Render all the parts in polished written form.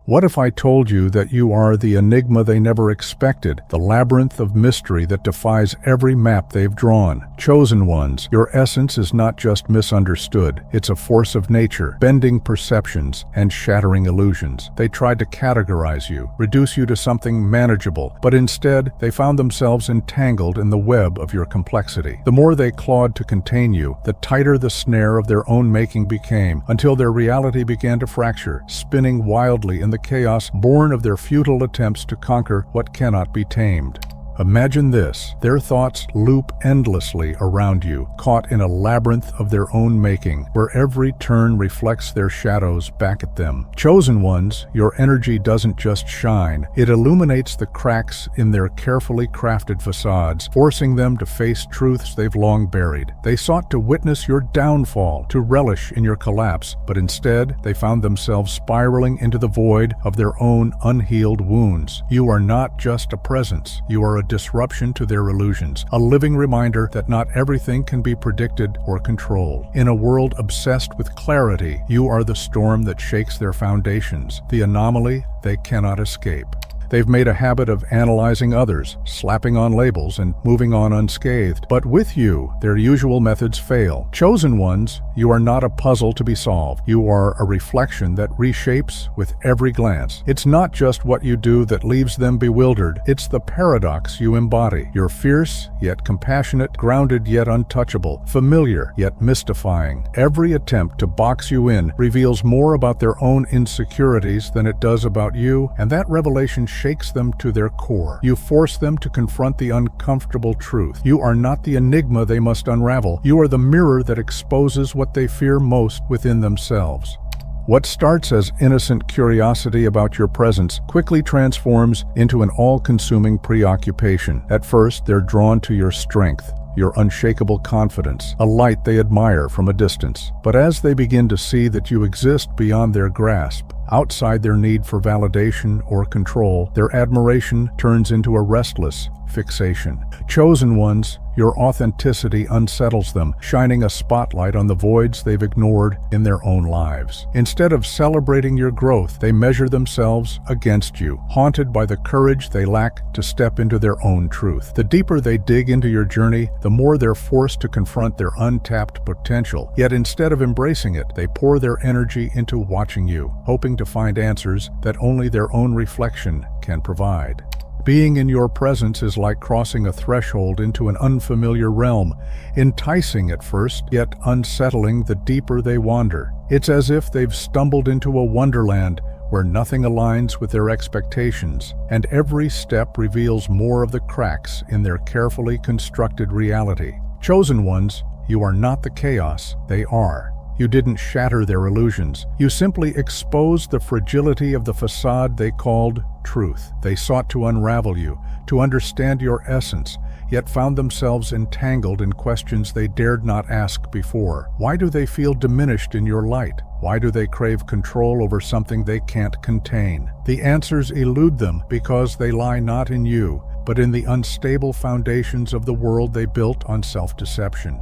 What if I told you that you are the enigma they never expected, the labyrinth of mystery that defies every map they've drawn? Chosen ones, your essence is not just misunderstood, it's a force of nature, bending perceptions and shattering illusions. They tried to categorize you, reduce you to something manageable, but instead they found themselves entangled in the web of your complexity. The more they clawed to contain you, the tighter the snare of their own making became, until their reality began to fracture, spinning wildly in the chaos born of their futile attempts to conquer what cannot be tamed. Imagine this: their thoughts loop endlessly around you, caught in a labyrinth of their own making, where every turn reflects their shadows back at them. Chosen ones, your energy doesn't just shine, it illuminates the cracks in their carefully crafted facades, forcing them to face truths they've long buried. They sought to witness your downfall, to relish in your collapse, but instead they found themselves spiraling into the void of their own unhealed wounds. You are not just a presence, you are a disruption to their illusions, a living reminder that not everything can be predicted or controlled. In a world obsessed with clarity, you are the storm that shakes their foundations, the anomaly they cannot escape. They've made a habit of analyzing others, slapping on labels, and moving on unscathed. But with you, their usual methods fail. Chosen ones, you are not a puzzle to be solved. You are a reflection that reshapes with every glance. It's not just what you do that leaves them bewildered, it's the paradox you embody. You're fierce, yet compassionate, grounded yet untouchable, familiar yet mystifying. Every attempt to box you in reveals more about their own insecurities than it does about you, and that revelation shakes them to their core. You force them to confront the uncomfortable truth. You are not the enigma they must unravel. You are the mirror that exposes what they fear most within themselves. What starts as innocent curiosity about your presence quickly transforms into an all-consuming preoccupation. At first, they're drawn to your strength, your unshakable confidence, a light they admire from a distance. But as they begin to see that you exist beyond their grasp, outside their need for validation or control, their admiration turns into a restless fixation. Chosen ones, your authenticity unsettles them, shining a spotlight on the voids they've ignored in their own lives. Instead of celebrating your growth, they measure themselves against you, haunted by the courage they lack to step into their own truth. The deeper they dig into your journey, the more they're forced to confront their untapped potential. Yet instead of embracing it, they pour their energy into watching you, hoping to find answers that only their own reflection can provide. Being in your presence is like crossing a threshold into an unfamiliar realm, enticing at first, yet unsettling the deeper they wander. It's as if they've stumbled into a wonderland where nothing aligns with their expectations, and every step reveals more of the cracks in their carefully constructed reality. Chosen ones, you are not the chaos, they are. You didn't shatter their illusions. You simply exposed the fragility of the facade they called truth. They sought to unravel you, to understand your essence, yet found themselves entangled in questions they dared not ask before. Why do they feel diminished in your light? Why do they crave control over something they can't contain? The answers elude them because they lie not in you, but in the unstable foundations of the world they built on self-deception.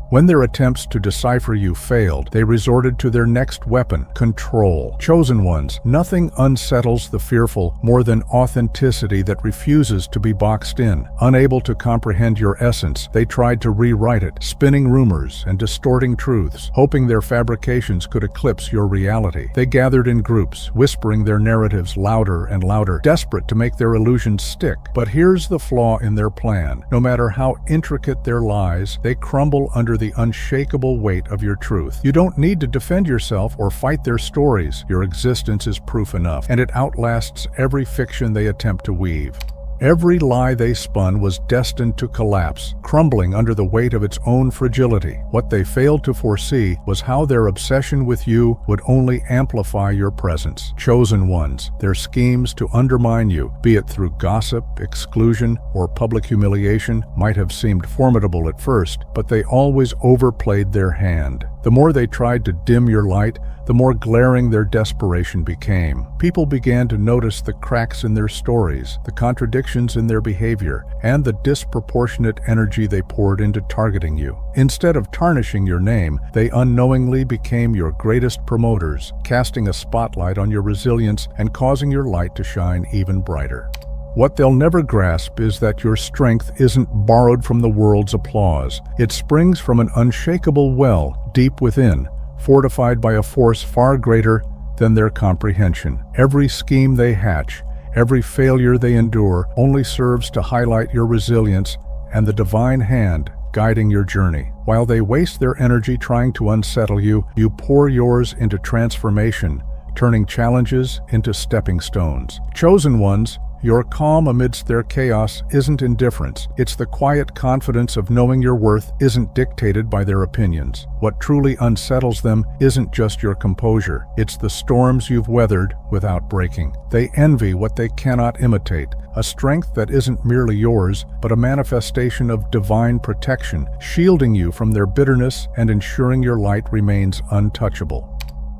When their attempts to decipher you failed, they resorted to their next weapon, control. Chosen ones, nothing unsettles the fearful more than authenticity that refuses to be boxed in. Unable to comprehend your essence, they tried to rewrite it, spinning rumors and distorting truths, hoping their fabrications could eclipse your reality. They gathered in groups, whispering their narratives louder and louder, desperate to make their illusions stick. But here's the flaw in their plan. No matter how intricate their lies, they crumble under the unshakable weight of your truth. You don't need to defend yourself or fight their stories. Your existence is proof enough, and it outlasts every fiction they attempt to weave. Every lie they spun was destined to collapse, crumbling under the weight of its own fragility. What they failed to foresee was how their obsession with you would only amplify your presence. Chosen ones, their schemes to undermine you, be it through gossip, exclusion, or public humiliation, might have seemed formidable at first, but they always overplayed their hand. The more they tried to dim your light, the more glaring their desperation became. People began to notice the cracks in their stories, the contradictions in their behavior, and the disproportionate energy they poured into targeting you. Instead of tarnishing your name, they unknowingly became your greatest promoters, casting a spotlight on your resilience and causing your light to shine even brighter. What they'll never grasp is that your strength isn't borrowed from the world's applause. It springs from an unshakable well deep within, fortified by a force far greater than their comprehension. Every scheme they hatch, every failure they endure, only serves to highlight your resilience and the divine hand guiding your journey. While they waste their energy trying to unsettle you, you pour yours into transformation, turning challenges into stepping stones. Chosen ones, your calm amidst their chaos isn't indifference. It's the quiet confidence of knowing your worth isn't dictated by their opinions. What truly unsettles them isn't just your composure. It's the storms you've weathered without breaking. They envy what they cannot imitate, a strength that isn't merely yours, but a manifestation of divine protection, shielding you from their bitterness and ensuring your light remains untouchable.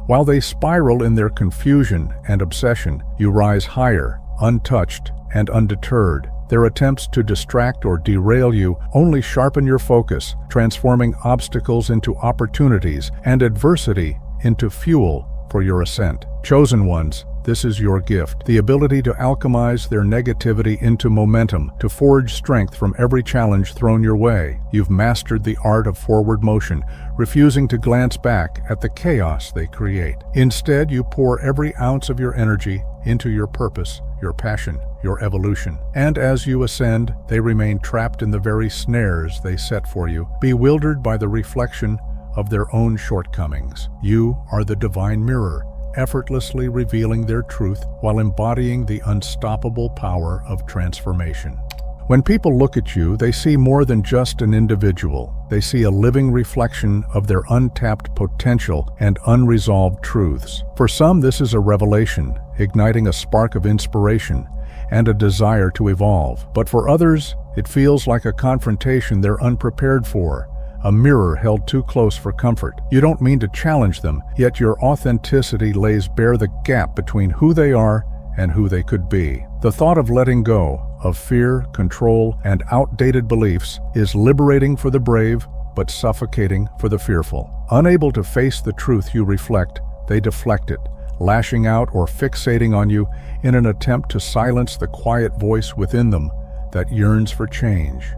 While they spiral in their confusion and obsession, you rise higher, untouched and undeterred. Their attempts to distract or derail you only sharpen your focus, transforming obstacles into opportunities and adversity into fuel for your ascent. Chosen ones, this is your gift, the ability to alchemize their negativity into momentum, to forge strength from every challenge thrown your way. You've mastered the art of forward motion, refusing to glance back at the chaos they create. Instead, you pour every ounce of your energy into your purpose, your passion, your evolution. And as you ascend, they remain trapped in the very snares they set for you, bewildered by the reflection of their own shortcomings. You are the divine mirror, effortlessly revealing their truth while embodying the unstoppable power of transformation. When people look at you, they see more than just an individual. They see a living reflection of their untapped potential and unresolved truths. For some, this is a revelation, igniting a spark of inspiration and a desire to evolve. But for others, it feels like a confrontation they're unprepared for, a mirror held too close for comfort. You don't mean to challenge them, yet your authenticity lays bare the gap between who they are and who they could be. The thought of letting go of fear, control, and outdated beliefs is liberating for the brave, but suffocating for the fearful. Unable to face the truth you reflect, they deflect it, lashing out or fixating on you in an attempt to silence the quiet voice within them that yearns for change.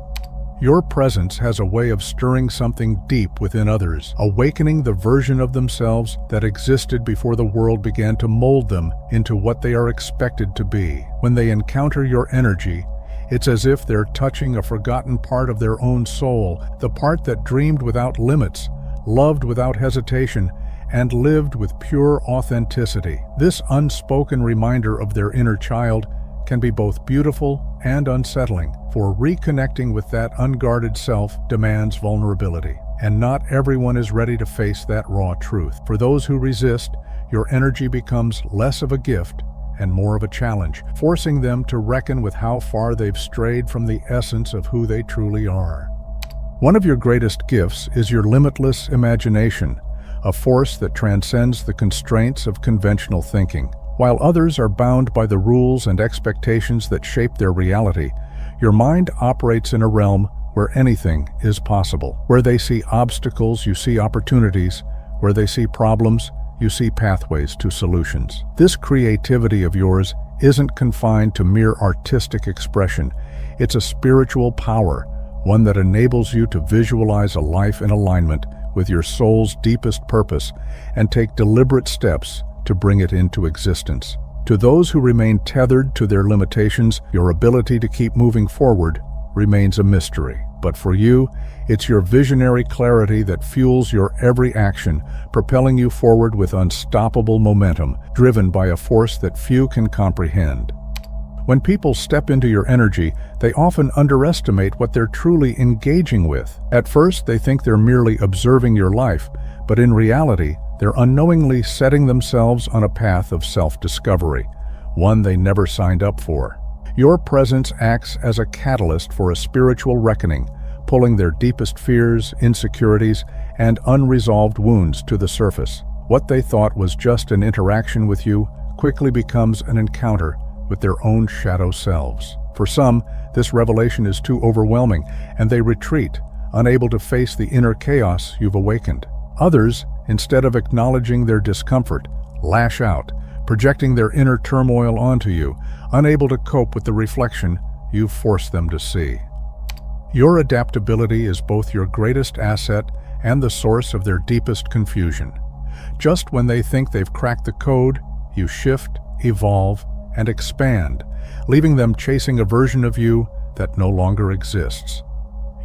Your presence has a way of stirring something deep within others, awakening the version of themselves that existed before the world began to mold them into what they are expected to be. When they encounter your energy, it's as if they're touching a forgotten part of their own soul, the part that dreamed without limits, loved without hesitation, and lived with pure authenticity. This unspoken reminder of their inner child can be both beautiful and unsettling, for reconnecting with that unguarded self demands vulnerability. And not everyone is ready to face that raw truth. For those who resist, your energy becomes less of a gift and more of a challenge, forcing them to reckon with how far they've strayed from the essence of who they truly are. One of your greatest gifts is your limitless imagination, a force that transcends the constraints of conventional thinking. While others are bound by the rules and expectations that shape their reality, your mind operates in a realm where anything is possible. Where they see obstacles, you see opportunities. Where they see problems, you see pathways to solutions. This creativity of yours isn't confined to mere artistic expression. It's a spiritual power, one that enables you to visualize a life in alignment with your soul's deepest purpose and take deliberate steps to bring it into existence. To those who remain tethered to their limitations, your ability to keep moving forward remains a mystery. But for you, it's your visionary clarity that fuels your every action, propelling you forward with unstoppable momentum, driven by a force that few can comprehend. When people step into your energy, they often underestimate what they're truly engaging with. At first, they think they're merely observing your life, but in reality, they're unknowingly setting themselves on a path of self-discovery, one they never signed up for. Your presence acts as a catalyst for a spiritual reckoning, pulling their deepest fears, insecurities, and unresolved wounds to the surface. What they thought was just an interaction with you quickly becomes an encounter with their own shadow selves. For some, this revelation is too overwhelming, and they retreat, unable to face the inner chaos you've awakened. Others, instead of acknowledging their discomfort, lash out, projecting their inner turmoil onto you, unable to cope with the reflection you've forced them to see. Your adaptability is both your greatest asset and the source of their deepest confusion. Just when they think they've cracked the code, you shift, evolve, and expand, leaving them chasing a version of you that no longer exists.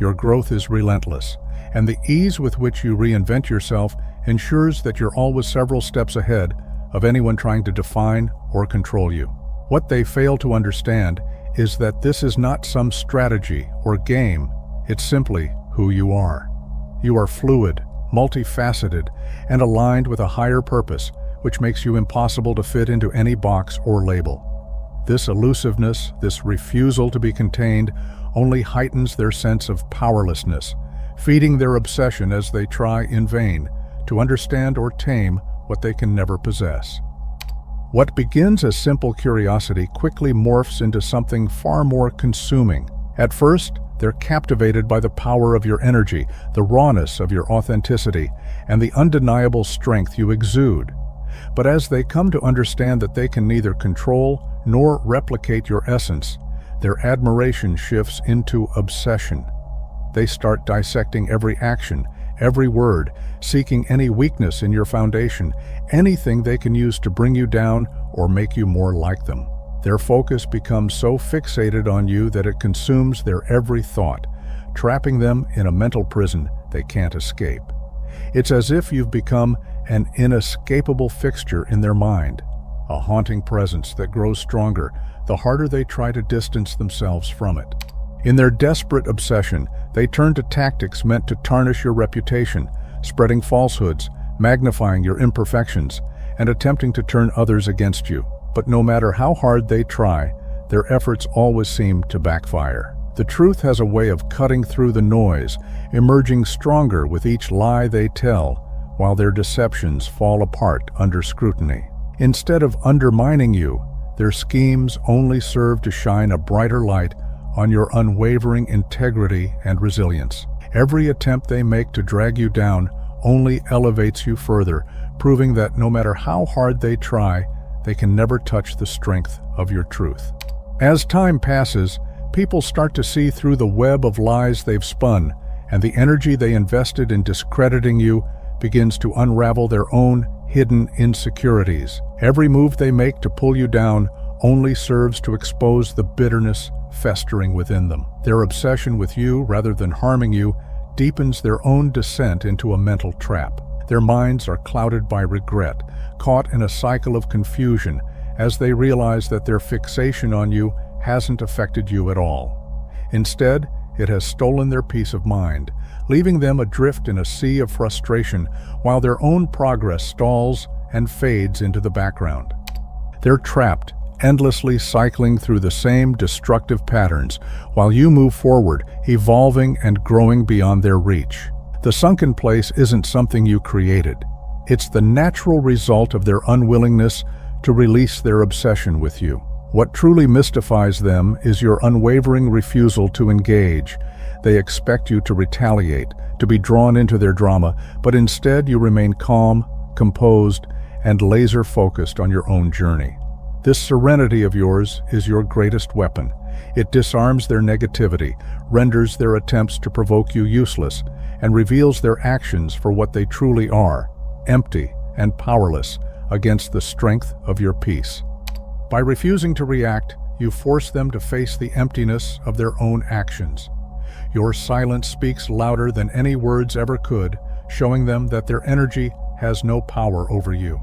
Your growth is relentless, and the ease with which you reinvent yourself ensures that you're always several steps ahead of anyone trying to define or control you. What they fail to understand is that this is not some strategy or game, it's simply who you are. You are fluid, multifaceted, and aligned with a higher purpose, which makes you impossible to fit into any box or label. This elusiveness, this refusal to be contained, only heightens their sense of powerlessness, feeding their obsession as they try in vain to understand or tame what they can never possess. What begins as simple curiosity quickly morphs into something far more consuming. At first, they're captivated by the power of your energy, the rawness of your authenticity, and the undeniable strength you exude. But as they come to understand that they can neither control nor replicate your essence, their admiration shifts into obsession. They start dissecting every action, every word, seeking any weakness in your foundation, anything they can use to bring you down or make you more like them. Their focus becomes so fixated on you that it consumes their every thought, trapping them in a mental prison they can't escape. It's as if you've become an inescapable fixture in their mind, a haunting presence that grows stronger the harder they try to distance themselves from it. In their desperate obsession, they turn to tactics meant to tarnish your reputation, spreading falsehoods, magnifying your imperfections, and attempting to turn others against you. But no matter how hard they try, their efforts always seem to backfire. The truth has a way of cutting through the noise, emerging stronger with each lie they tell, while their deceptions fall apart under scrutiny. Instead of undermining you, their schemes only serve to shine a brighter light on your unwavering integrity and resilience. Every attempt they make to drag you down only elevates you further, proving that no matter how hard they try, they can never touch the strength of your truth. As time passes, people start to see through the web of lies they've spun, and the energy they invested in discrediting you begins to unravel their own hidden insecurities. Every move they make to pull you down only serves to expose the bitterness festering within them. Their obsession with you, rather than harming you, deepens their own descent into a mental trap. Their minds are clouded by regret, caught in a cycle of confusion as they realize that their fixation on you hasn't affected you at all. Instead, it has stolen their peace of mind, leaving them adrift in a sea of frustration while their own progress stalls and fades into the background. They're trapped, endlessly cycling through the same destructive patterns while you move forward, evolving and growing beyond their reach. The sunken place isn't something you created. It's the natural result of their unwillingness to release their obsession with you. What truly mystifies them is your unwavering refusal to engage. They expect you to retaliate, to be drawn into their drama, but instead you remain calm, composed, and laser-focused on your own journey. This serenity of yours is your greatest weapon. It disarms their negativity, renders their attempts to provoke you useless, and reveals their actions for what they truly are, empty and powerless against the strength of your peace. By refusing to react, you force them to face the emptiness of their own actions. Your silence speaks louder than any words ever could, showing them that their energy has no power over you.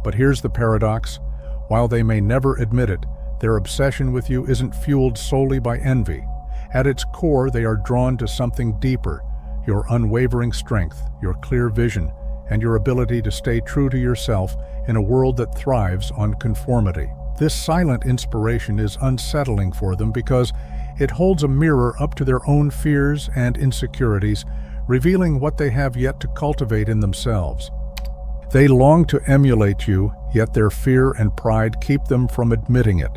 But here's the paradox. While they may never admit it, their obsession with you isn't fueled solely by envy. At its core, they are drawn to something deeper: your unwavering strength, your clear vision, and your ability to stay true to yourself in a world that thrives on conformity. This silent inspiration is unsettling for them because it holds a mirror up to their own fears and insecurities, revealing what they have yet to cultivate in themselves. They long to emulate you, yet their fear and pride keep them from admitting it.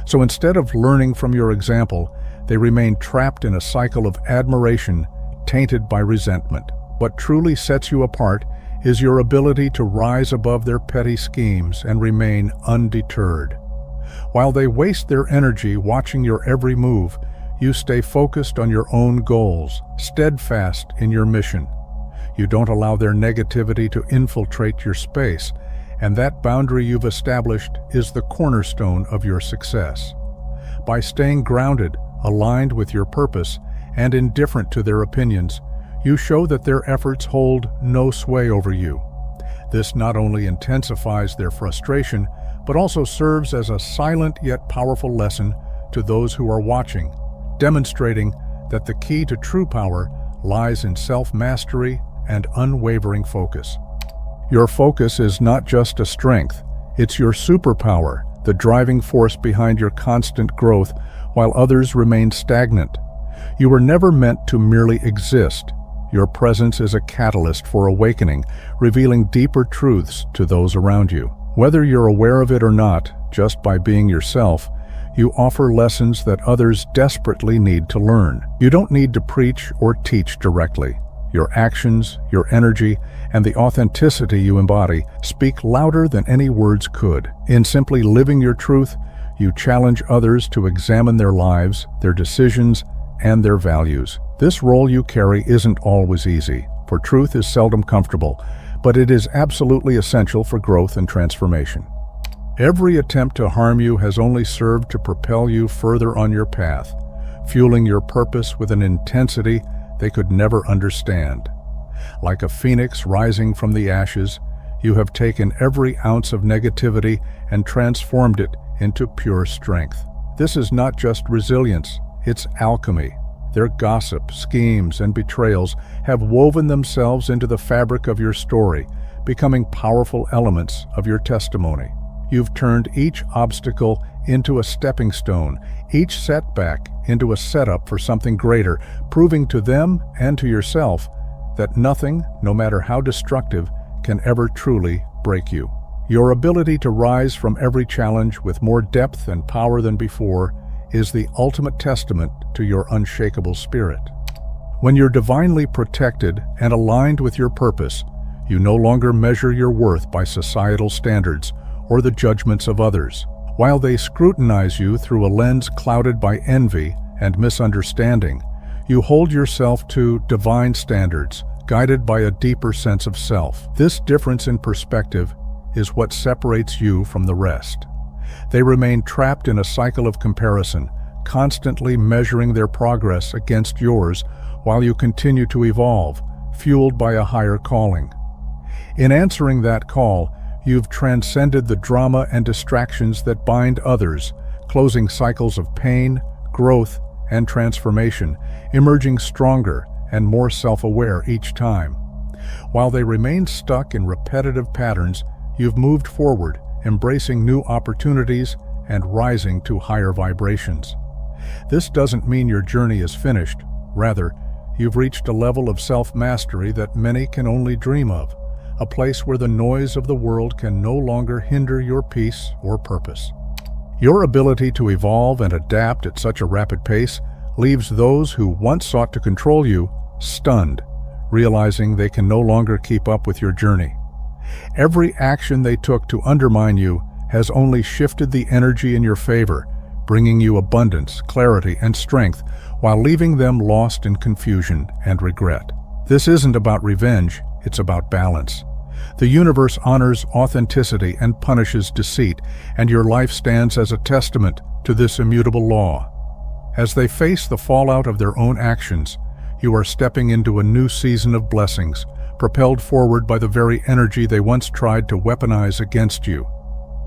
So instead of learning from your example, they remain trapped in a cycle of admiration tainted by resentment. What truly sets you apart is your ability to rise above their petty schemes and remain undeterred. While they waste their energy watching your every move, you stay focused on your own goals, steadfast in your mission. You don't allow their negativity to infiltrate your space, and that boundary you've established is the cornerstone of your success. By staying grounded, aligned with your purpose, and indifferent to their opinions, you show that their efforts hold no sway over you. This not only intensifies their frustration, but also serves as a silent yet powerful lesson to those who are watching, demonstrating that the key to true power lies in self-mastery and unwavering focus. Your focus is not just a strength, it's your superpower, the driving force behind your constant growth while others remain stagnant. You were never meant to merely exist. Your presence is a catalyst for awakening, revealing deeper truths to those around you. Whether you're aware of it or not, just by being yourself, you offer lessons that others desperately need to learn. You don't need to preach or teach directly. Your actions, your energy, and the authenticity you embody speak louder than any words could. In simply living your truth, you challenge others to examine their lives, their decisions, and their values. This role you carry isn't always easy, for truth is seldom comfortable, but it is absolutely essential for growth and transformation. Every attempt to harm you has only served to propel you further on your path, fueling your purpose with an intensity they could never understand. Like a phoenix rising from the ashes, you have taken every ounce of negativity and transformed it into pure strength. This is not just resilience, it's alchemy. Their gossip, schemes, and betrayals have woven themselves into the fabric of your story, becoming powerful elements of your testimony. You've turned each obstacle into a stepping stone, each setback into a setup for something greater, proving to them and to yourself that nothing, no matter how destructive, can ever truly break you. Your ability to rise from every challenge with more depth and power than before is the ultimate testament to your unshakable spirit. When you're divinely protected and aligned with your purpose, you no longer measure your worth by societal standards or the judgments of others. While they scrutinize you through a lens clouded by envy and misunderstanding, you hold yourself to divine standards, guided by a deeper sense of self. This difference in perspective is what separates you from the rest. They remain trapped in a cycle of comparison, constantly measuring their progress against yours while you continue to evolve, fueled by a higher calling. In answering that call, you've transcended the drama and distractions that bind others, closing cycles of pain, growth, and transformation, emerging stronger and more self-aware each time. While they remain stuck in repetitive patterns, you've moved forward, embracing new opportunities and rising to higher vibrations. This doesn't mean your journey is finished. Rather, you've reached a level of self-mastery that many can only dream of, a place where the noise of the world can no longer hinder your peace or purpose. Your ability to evolve and adapt at such a rapid pace leaves those who once sought to control you stunned, realizing they can no longer keep up with your journey. Every action they took to undermine you has only shifted the energy in your favor, bringing you abundance, clarity, and strength, while leaving them lost in confusion and regret. This isn't about revenge, it's about balance. The universe honors authenticity and punishes deceit, and your life stands as a testament to this immutable law. As they face the fallout of their own actions, you are stepping into a new season of blessings, propelled forward by the very energy they once tried to weaponize against you.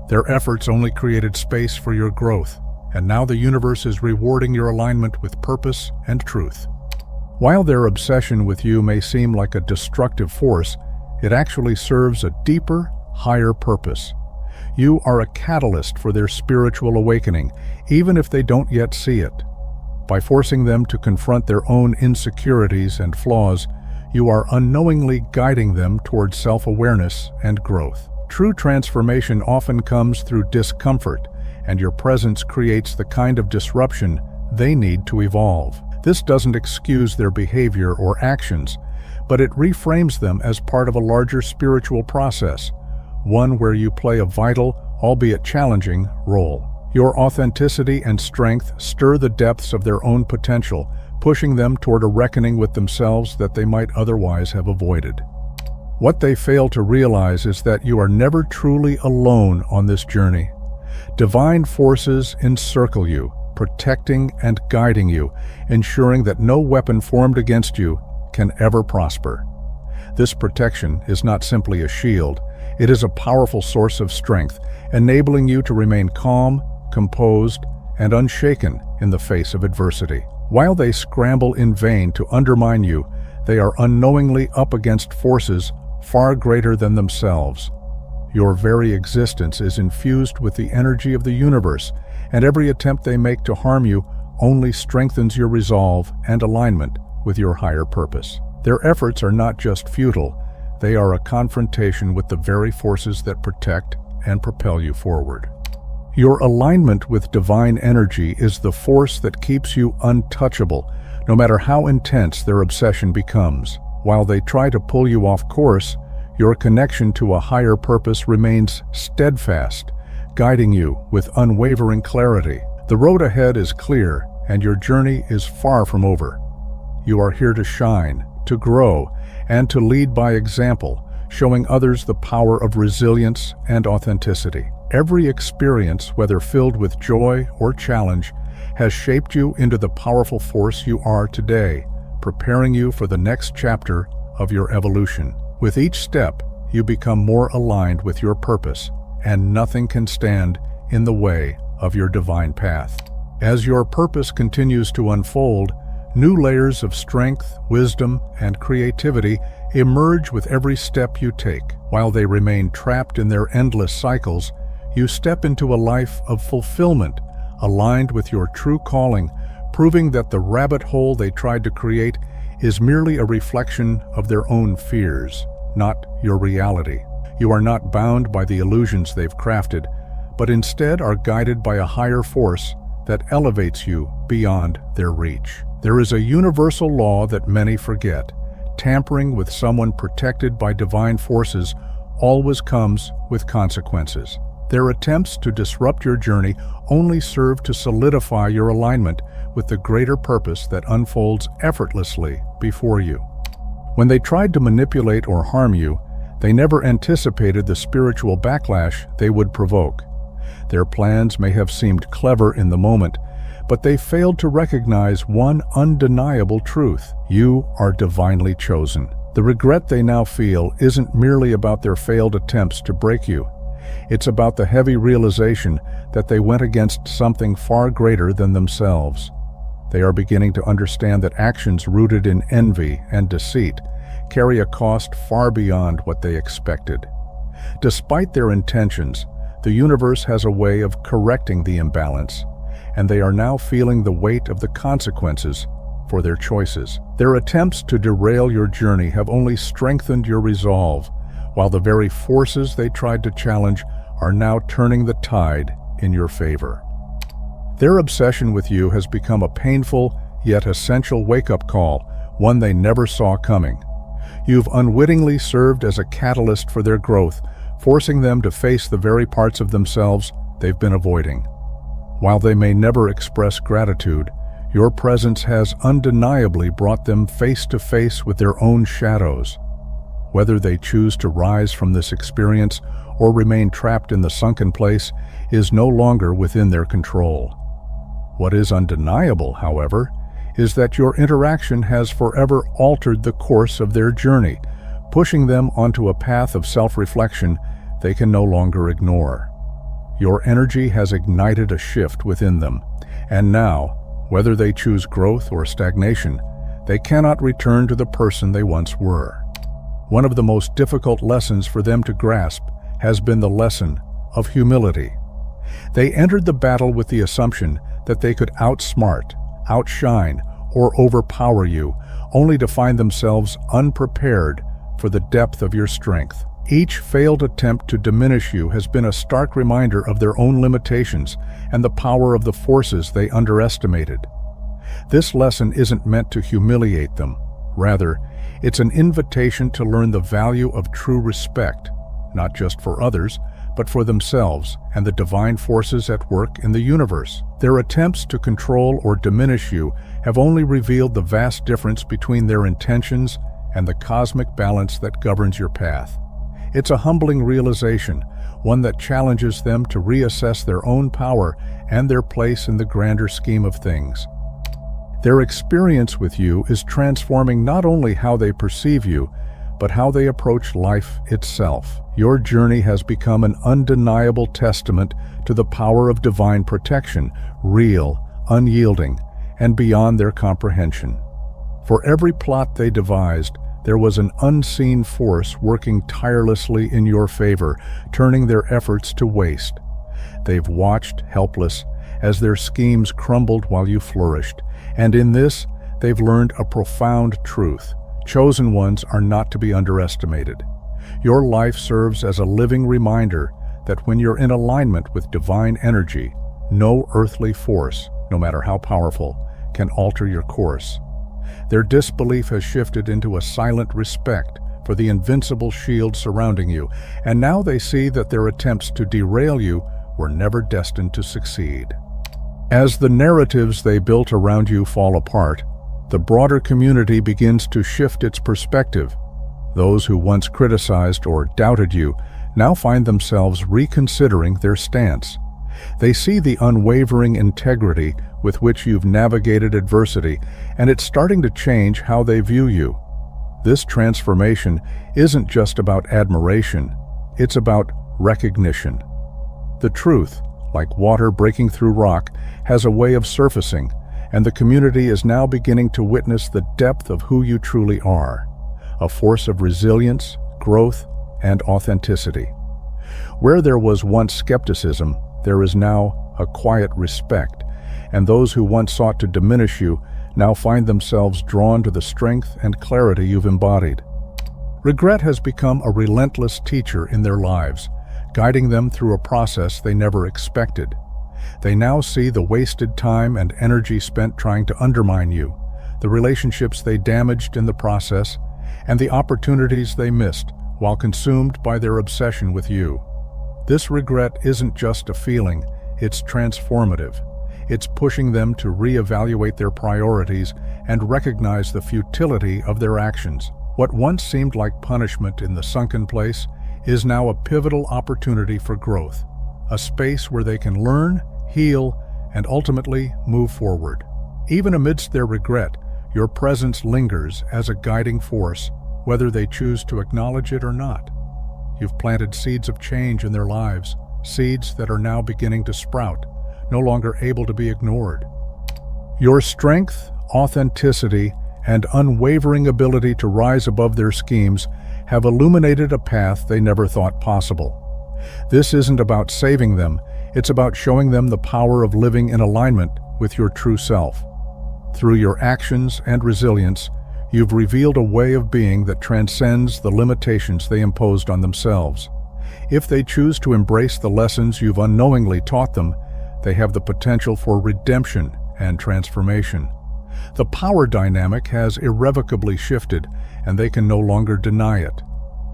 Their efforts only created space for your growth, and now the universe is rewarding your alignment with purpose and truth. While their obsession with you may seem like a destructive force, it actually serves a deeper, higher purpose. You are a catalyst for their spiritual awakening, even if they don't yet see it. By forcing them to confront their own insecurities and flaws, You are unknowingly guiding them towards self-awareness and growth. True transformation often comes through discomfort, and your presence creates the kind of disruption they need to evolve. This doesn't excuse their behavior or actions, but it reframes them as part of a larger spiritual process, one where you play a vital, albeit challenging, role. Your authenticity and strength stir the depths of their own potential, pushing them toward a reckoning with themselves that they might otherwise have avoided. What they fail to realize is that you are never truly alone on this journey. Divine forces encircle you, protecting and guiding you, ensuring that no weapon formed against you can ever prosper. This protection is not simply a shield, it is a powerful source of strength, enabling you to remain calm, composed, and unshaken in the face of adversity. While they scramble in vain to undermine you, they are unknowingly up against forces far greater than themselves. Your very existence is infused with the energy of the universe, and every attempt they make to harm you only strengthens your resolve and alignment with your higher purpose. Their efforts are not just futile, they are a confrontation with the very forces that protect and propel you forward. Your alignment with divine energy is the force that keeps you untouchable, no matter how intense their obsession becomes. While they try to pull you off course, your connection to a higher purpose remains steadfast, guiding you with unwavering clarity. The road ahead is clear, and your journey is far from over. You are here to shine, to grow, and to lead by example, showing others the power of resilience and authenticity. Every experience, whether filled with joy or challenge, has shaped you into the powerful force you are today, preparing you for the next chapter of your evolution. With each step, you become more aligned with your purpose, and nothing can stand in the way of your divine path. As your purpose continues to unfold, new layers of strength, wisdom, and creativity emerge with every step you take. While they remain trapped in their endless cycles, you step into a life of fulfillment, aligned with your true calling, proving that the rabbit hole they tried to create is merely a reflection of their own fears, not your reality. You are not bound by the illusions they've crafted, but instead are guided by a higher force that elevates you beyond their reach. There is a universal law that many forget. Tampering with someone protected by divine forces always comes with consequences. Their attempts to disrupt your journey only serve to solidify your alignment with the greater purpose that unfolds effortlessly before you. When they tried to manipulate or harm you, they never anticipated the spiritual backlash they would provoke. Their plans may have seemed clever in the moment, but they failed to recognize one undeniable truth: you are divinely chosen. The regret they now feel isn't merely about their failed attempts to break you. It's about the heavy realization that they went against something far greater than themselves. They are beginning to understand that actions rooted in envy and deceit carry a cost far beyond what they expected. Despite their intentions, the universe has a way of correcting the imbalance, and they are now feeling the weight of the consequences for their choices. Their attempts to derail your journey have only strengthened your resolve, while the very forces they tried to challenge are now turning the tide in your favor. Their obsession with you has become a painful yet essential wake-up call, one they never saw coming. You've unwittingly served as a catalyst for their growth, forcing them to face the very parts of themselves they've been avoiding. While they may never express gratitude, your presence has undeniably brought them face to face with their own shadows. Whether they choose to rise from this experience or remain trapped in the sunken place is no longer within their control. What is undeniable, however, is that your interaction has forever altered the course of their journey, pushing them onto a path of self-reflection they can no longer ignore. Your energy has ignited a shift within them, and now, whether they choose growth or stagnation, they cannot return to the person they once were. One of the most difficult lessons for them to grasp has been the lesson of humility. They entered the battle with the assumption that they could outsmart, outshine, or overpower you, only to find themselves unprepared for the depth of your strength. Each failed attempt to diminish you has been a stark reminder of their own limitations and the power of the forces they underestimated. This lesson isn't meant to humiliate them. Rather, it's an invitation to learn the value of true respect, not just for others, but for themselves and the divine forces at work in the universe. Their attempts to control or diminish you have only revealed the vast difference between their intentions and the cosmic balance that governs your path. It's a humbling realization, one that challenges them to reassess their own power and their place in the grander scheme of things. Their experience with you is transforming not only how they perceive you, but how they approach life itself. Your journey has become an undeniable testament to the power of divine protection, real, unyielding, and beyond their comprehension. For every plot they devised, there was an unseen force working tirelessly in your favor, turning their efforts to waste. They've watched, helpless, as their schemes crumbled while you flourished, and in this, they've learned a profound truth. Chosen ones are not to be underestimated. Your life serves as a living reminder that when you're in alignment with divine energy, no earthly force, no matter how powerful, can alter your course. Their disbelief has shifted into a silent respect for the invincible shield surrounding you, and now they see that their attempts to derail you were never destined to succeed. As the narratives they built around you fall apart, the broader community begins to shift its perspective. Those who once criticized or doubted you now find themselves reconsidering their stance. They see the unwavering integrity with which you've navigated adversity, and it's starting to change how they view you. This transformation isn't just about admiration, it's about recognition. The truth, like water breaking through rock, has a way of surfacing, and the community is now beginning to witness the depth of who you truly are, a force of resilience, growth, and authenticity. Where there was once skepticism, there is now a quiet respect, and those who once sought to diminish you now find themselves drawn to the strength and clarity you've embodied. Regret has become a relentless teacher in their lives, guiding them through a process they never expected. They now see the wasted time and energy spent trying to undermine you, the relationships they damaged in the process, and the opportunities they missed while consumed by their obsession with you. This regret isn't just a feeling, it's transformative. It's pushing them to reevaluate their priorities and recognize the futility of their actions. What once seemed like punishment in the sunken place is now a pivotal opportunity for growth, a space where they can learn, heal, and ultimately move forward. Even amidst their regret, your presence lingers as a guiding force, whether they choose to acknowledge it or not. You've planted seeds of change in their lives, seeds that are now beginning to sprout, no longer able to be ignored. Your strength, authenticity, and unwavering ability to rise above their schemes have illuminated a path they never thought possible. This isn't about saving them, it's about showing them the power of living in alignment with your true self. Through your actions and resilience, you've revealed a way of being that transcends the limitations they imposed on themselves. If they choose to embrace the lessons you've unknowingly taught them, they have the potential for redemption and transformation. The power dynamic has irrevocably shifted, and they can no longer deny it.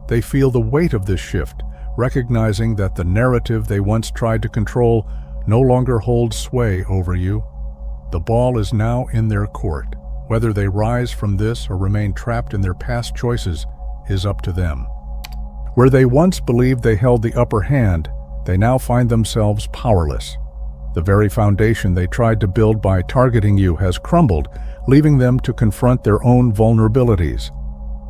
They feel the weight of this shift, recognizing that the narrative they once tried to control no longer holds sway over you. The ball is now in their court. Whether they rise from this or remain trapped in their past choices is up to them. Where they once believed they held the upper hand, they now find themselves powerless. The very foundation they tried to build by targeting you has crumbled, leaving them to confront their own vulnerabilities.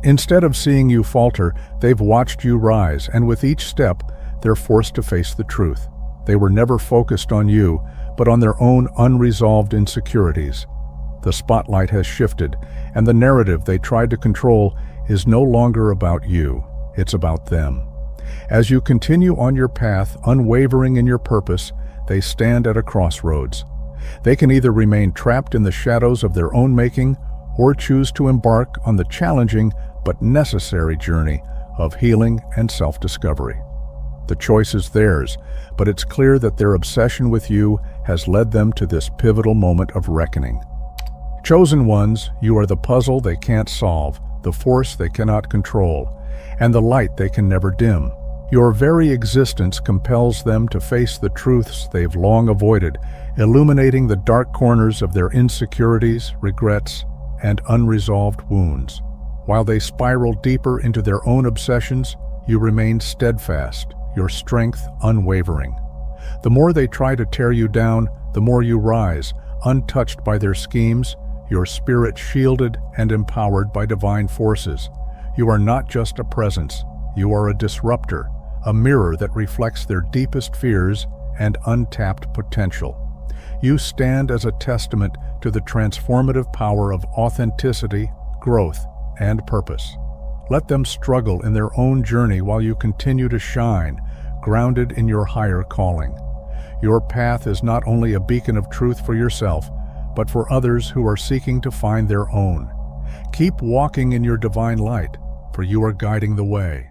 Instead of seeing you falter, they've watched you rise, and with each step, they're forced to face the truth. They were never focused on you, but on their own unresolved insecurities. The spotlight has shifted, and the narrative they tried to control is no longer about you, it's about them. As you continue on your path, unwavering in your purpose, they stand at a crossroads. They can either remain trapped in the shadows of their own making or choose to embark on the challenging but necessary journey of healing and self-discovery. The choice is theirs, but it's clear that their obsession with you has led them to this pivotal moment of reckoning. Chosen ones, you are the puzzle they can't solve, the force they cannot control, and the light they can never dim. Your very existence compels them to face the truths they've long avoided, illuminating the dark corners of their insecurities, regrets, and unresolved wounds. While they spiral deeper into their own obsessions, you remain steadfast, your strength unwavering. The more they try to tear you down, the more you rise, untouched by their schemes, your spirit shielded and empowered by divine forces. You are not just a presence, you are a disruptor, a mirror that reflects their deepest fears and untapped potential. You stand as a testament to the transformative power of authenticity, growth, and purpose. Let them struggle in their own journey while you continue to shine, grounded in your higher calling. Your path is not only a beacon of truth for yourself, but for others who are seeking to find their own. Keep walking in your divine light, for you are guiding the way.